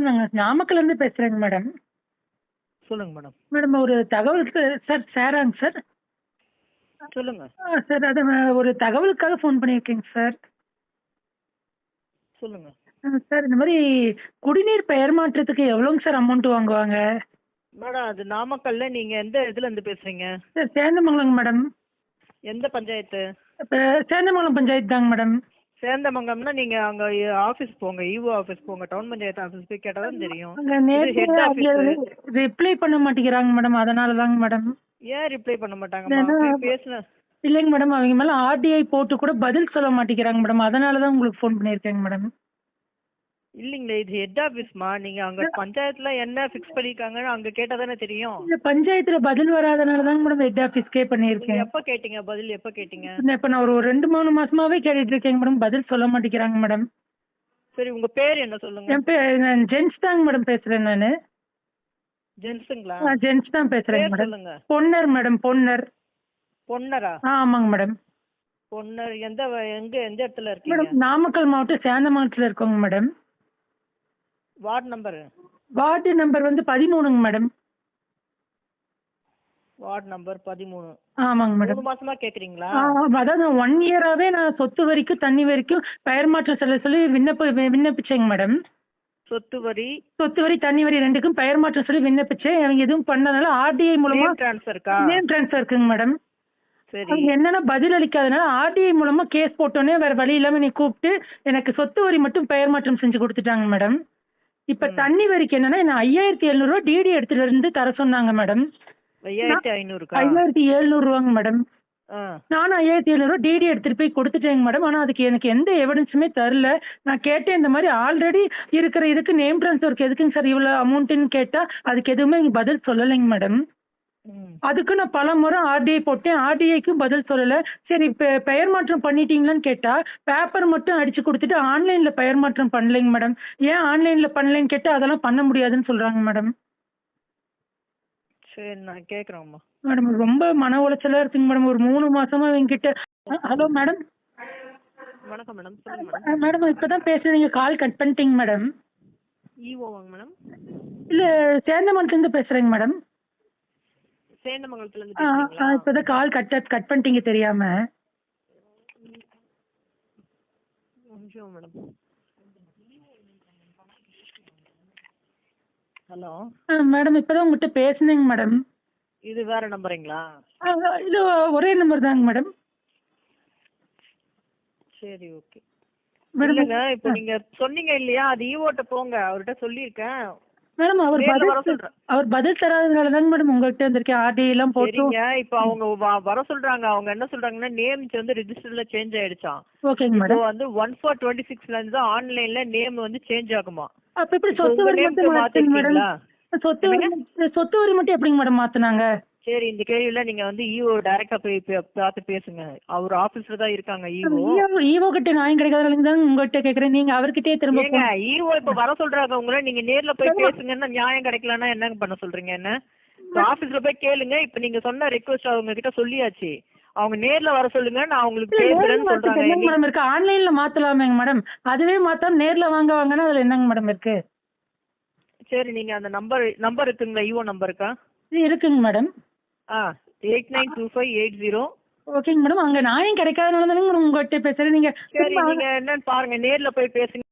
நாங்க நாமக்கல்லேருந்து பேசுறேங்க மேடம். சொல்லுங்க மேடம். மேடம் ஒரு தகவலுக்கு சார் சாராங்க சார்? சொல்லுங்க. சார் அது ஒரு தகவலுக்காக ஃபோன் பண்ணியிருக்கேங்க சார். சொல்லுங்க. சார் இந்த மாதிரி குடிநீர் பெயர் மாற்றத்துக்கு எவ்வளோங்க சார் அமௌண்ட் வாங்குவாங்க? மேடம் அது நாமக்கல்ல நீங்க எந்த இதுல இருந்து பேசுறீங்க? சார் சேந்தமங்கலங்க மேடம். எந்த பஞ்சாயத்து? இப்போ சேந்தமங்கலம் பஞ்சாயத்து தாங்க மேடம். சேந்தமங்கலம்னா நீங்க அங்க ஆபீஸ் போங்க, இஓ ஆபீஸ் போங்க, டவுன் பஞ்சாயத்து ஆபீஸ் போய் கேட்டா தான் தெரியும். அங்கே இது ஹெட் ஆபீஸ். ரிப்ளை பண்ண மாட்டேங்கிறாங்க மேடம், அதனால தாங்க மேடம். ஏன் ரிப்ளை பண்ண மாட்டாங்கம்மா? போய் பேசுன. இல்லைங்க மேடம், அவங்க மேலே ஆர்டிஐ போட்டு கூட பதில் சொல்ல மாட்டேங்கிறாங்க மேடம், அதனால தான் உங்களுக்கு ஃபோன் பண்ணியிருக்கேங்க மேடம். இல்லைங்களே, இது ஹெட் ஆபீஸ்மா. நீங்க அங்க பஞ்சாயத்துல என்ன ஃபிக்ஸ் பண்ணிருக்காங்கன்னு அங்க கேட்டா தானே தெரியும். இந்த பஞ்சாயத்துல பதில் வராதனால தாங்க மேடம் ஹெட் ஆஃபீஸ்க்கே நீங்க பண்ணியிருக்கேன். எப்ப கேட்டீங்க பதில்? எப்ப கேட்டீங்க? இப்போ நான் ஒரு 2-3 மாசமாவே கேட்டுட்டு இருக்கேங்க மேடம், பதில் சொல்ல மாட்டேங்கிறாங்க மேடம். சரி, உங்க பேர் என்ன சொல்லுங்க? என் பேர் நான் ஜென்ஸ் தாங்க மேடம் பேசுறேன் நான். ஜென்ஸுங்களா? ஜென்ஸ் தான் பேசுறேங்க பேர் மேடம். சொல்லுங்க. பொன்னர் மேடம், பொன்னர். பொன்னரா? ஆமாங்க மேடம். பொன்னர் எங்க எந்த இடத்துல இருக்கீங்க? மேடம் நாமக்கல் மாவட்டம் சேந்தமங்கலத்தில் இருக்கோங்க madam. Ward number? Ward number வந்து 13ங்க மேடம். Ward number 13. ஆமாங்க மேடம். 3 மாசமா கேக்குறீங்களா? அதாவது 1 இயராவே நான் சொத்து வரிக்கும் தண்ணி வரிக்கும் பெயர் மாற்றம் சொல்ல சொல்லி விண்ணப்பிச்சேங்க மேடம். சொத்து வரி, சொத்து வரி தண்ணி வரி ரெண்டுக்கும் பெயர் மாற்றம் சொல்லி விண்ணப்பிச்சேன். அவங்க எதுவும் பண்ணனால ஆர்டிஐ மூலமா நேம் ட்ரான்ஸ்ஃபர்க்கா? நேம் ட்ரான்ஸ்ஃபர் இருக்குங்க மேடம். சரி. அவங்க என்னன்னா பதில் அளிக்காதனால ஆர்டிஐ மூலமா கேஸ் போட்டோன்னே வேற வழி இல்லாம நீ கூப்பிட்டு எனக்கு சொத்து வரி மட்டும் பெயர் மாற்றம் செஞ்சு கொடுத்துட்டாங்க மேடம். இப்ப தண்ணி வரிக்கு என்னன்னா என்ன 5700 ரூபா டிடி எடுத்துட்டு வந்து தர சொன்னாங்க மேடம். 5500க்கா? 5700 ரூபாங்க மேடம். ஆ. நானும் 5700 ரூபா டிடி எடுத்துட்டு போய் கொடுத்துட்டேங்க மேடம். ஆனா அதுக்கு எனக்கு எந்த எவிடன்ஸுமே தரல. நான் கேட்டேன், இந்த மாதிரி ஆல்ரெடி இருக்கிற இதுக்கு நேம் ட்ரான்ஸ்ஃபருக்கு எதுக்குங்க சார் இவ்வளோ அமௌண்ட்டுன்னு கேட்டா அதுக்கு எதுவுமே இங்க பதில் சொல்லலைங்க மேடம். அதுக்கு நான் பல முறை ஆர்டிஐ போட்டேன், ஆர்டிஐக்கும் பதில் சொல்லல. சரி பெயர் மாற்றம் பண்ணிட்டீங்களான்னு கேட்டா பேப்பர் மட்டும் அடிச்சு கொடுத்துட்டு ஆன்லைன்ல பெயர் மாற்றம் பண்ணலைங்க மேடம். ஏன் ஆன்லைன்ல பண்ணலைன்னு கேட்டா அதெல்லாம் பண்ண முடியாதுன்னு சொல்றாங்க மேடம். சரி, நான் கேக்குறேன்மா. மேடம் ரொம்ப மன உளைச்சலா இருக்குங்க மேடம். ஒரு 3 மாசமா என்கிட்ட. Hello madam. வணக்கம் மேடம், சொல்லுங்க மேடம். மேடம் இப்பதான் பேசுறீங்க, கால் கட் பண்ணிட்டீங்க மேடம். ஈஓவாங்க மேடம்? இல்ல சேந்தமங்கலத்துலேருந்து பேசுறேங்க மேடம். சேந்தமங்கலத்துல இருந்து பேசுறீங்களா? இப்பதான் கால் கட் பண்ணிட்டீங்க தெரியாம. நிமிஷம் மேடம். ஹலோ மேடம் இப்பதான் உங்ககிட்ட பேசுனேங்க மேடம். இது வேற நம்பருங்களா? இது ஒரே நம்பர் தாங்க மேடம். சரி, ஓகே. மேடம் இல்லங்க, இப்போ நீங்க சொன்னீங்க இல்லையா, அது ஈஓட்ட போங்க, அவர்கிட்ட சொல்லியிருக்கேன். மேடம் அவர் பதில் தராதனால தாங்க மேடம் உங்ககிட்ட வந்திருக்கேன். ஆர்டிஐ எல்லாம் போட்டு. சரிங்க, இப்போ அவங்க வர சொல்றாங்க. அவங்க என்ன சொல்றாங்கன்னா நேம்ஸ் வந்து ரெஜிஸ்டர்ல சேஞ்ச் ஆயிடுச்சாம். ஓகேங்க இப்போ மேடம். வந்து 1/4/26ல இருந்து தான் ஆன்லைன்ல நேம் வந்து சேஞ்ச் ஆகுமா. அப்ப எப்படி சொத்து வரி மட்டும் மாத்துங்க மேடம்? சொத்து வரி மட்டும் எப்படிங்க மேடம் மாத்துனாங்க? சரி, இந்த கேள்வியில நீங்க வந்து ஈஓ டைரக்டா போய் பார்த்து பேசுங்க. அவர் ஆபீஸ்ல தான் இருக்காங்க. ஈஓ கிட்ட நியாயம் கிடைக்காதவங்க தான் உங்ககிட்ட கேக்குறேன். நீங்க அவர்கிட்டயே திரும்ப ஈஓ இப்ப வர சொல்றாங்க உங்களை, நீங்க நேர்ல போய் பேசுங்கன்னா நியாயம் கிடைக்கலன்னா என்னங்க பண்ண சொல்றீங்க? என்ன ஆபீஸ்ல போய் கேளுங்க. இப்ப நீங்க சொன்ன ரெக்வஸ்ட் அவங்க கிட்ட சொல்லியாச்சு. அவங்க நேர்ல வர சொல்லுங்க, நான் உங்களுக்கு பேசுறேன்னு சொல்றாங்க. மேடம் இருக்கு ஆன்லைன்ல மாத்தலாமேங்க மேடம். அதுவே மாத்தாம நேர்ல வாங்கன்னா அதுல என்னங்க மேடம் இருக்கு? சரி, நீங்க அந்த நம்பர் இருக்குங்களா? ஈஓ நம்பர் இருக்கா? இருக்குங்க மேடம். 892580. ஓகேங்க மேடம். அங்க நியாயம் கிடைக்காதனால தானே உங்ககிட்ட பேசுறேன். நீங்க சரி, நீங்க என்னன்னு பாருங்க, நேர்ல போய் பேசுங்க.